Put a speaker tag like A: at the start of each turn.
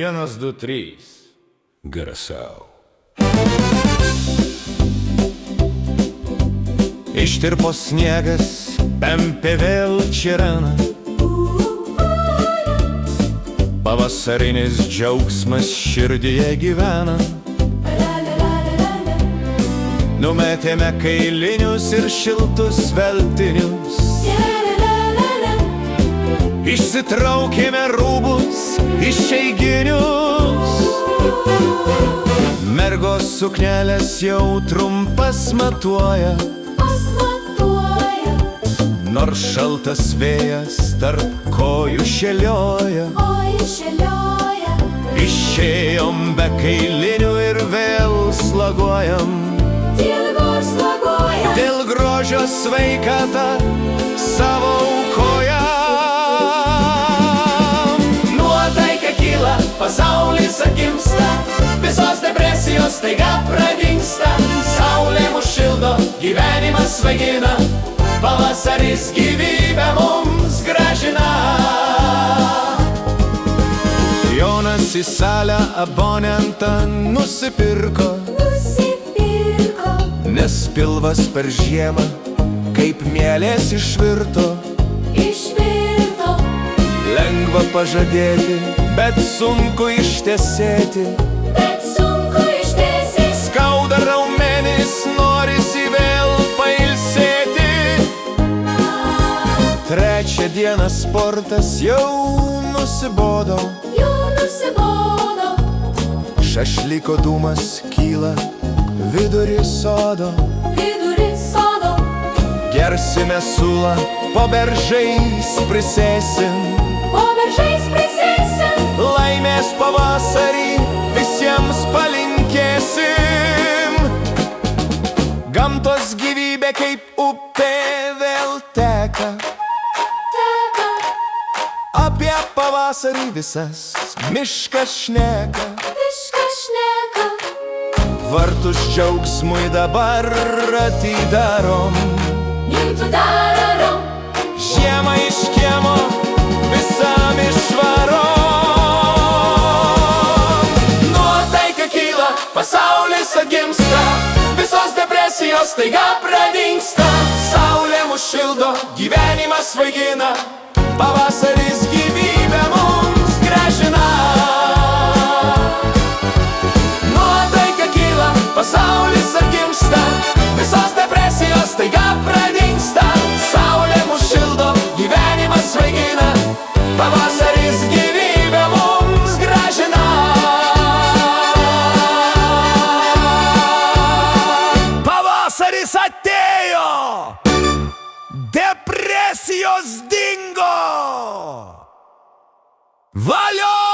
A: Vienas, du, trys. Garasau. Ištirpo sniegas, pempė vėl čirena. Pavasarinis džiaugsmas širdyje gyvena. Numetėme kailinius ir šiltus veltinius. Išsitraukėme rūbus išeiginius. Mergos suknelės jau trumpas matuoja, nors šaltas vėjas tarp kojų šėlioja. Išėjom be kailinių ir vėl slaguojam. Dėl grožio sveikatą savo aukojam. Nuotaika kyla, pasaulis atgimsta, visos depresijos staiga pradingsta. Saulė mus šildo, gyvenimas svaigina, pavasaris gyvybę mums gražina. Jonas į salę abonentą nusipirko, nes pilvas per žiemą kaip mielės išvirto. Lengva pažadėti, bet sunku ištesėti. Skauda raumenis, norisi vėl pailsėti. Trečią dieną sportas jau nusibodo. Šašlyko dūmas kyla vidury sodo. Gersime sulą, po beržais prisėsim. Laimės pavasarį visiems palinkėsim. Gamtos gyvybė kaip upė vėl teka. Apie pavasarį visas miškas šneka. Vartus džiaugsmui dabar atidarom. Žiemą iš kiemo visam išvarom. Nuotaika kyla, pasaulis atgimsta, visos depresijos staiga pradingsta. Saulė mus šildo, gyvenimas svaigina, pavasaris gyvybę mums gražina. Nuotaika kyla, pasaulis atgimsta, visos depresijos staiga pradingsta. Saulė mus šildo, gyvenimas svaigina, pavasaris gyvybę mums gražina. Pavasaris atėjo, depresijos dingo. Valio!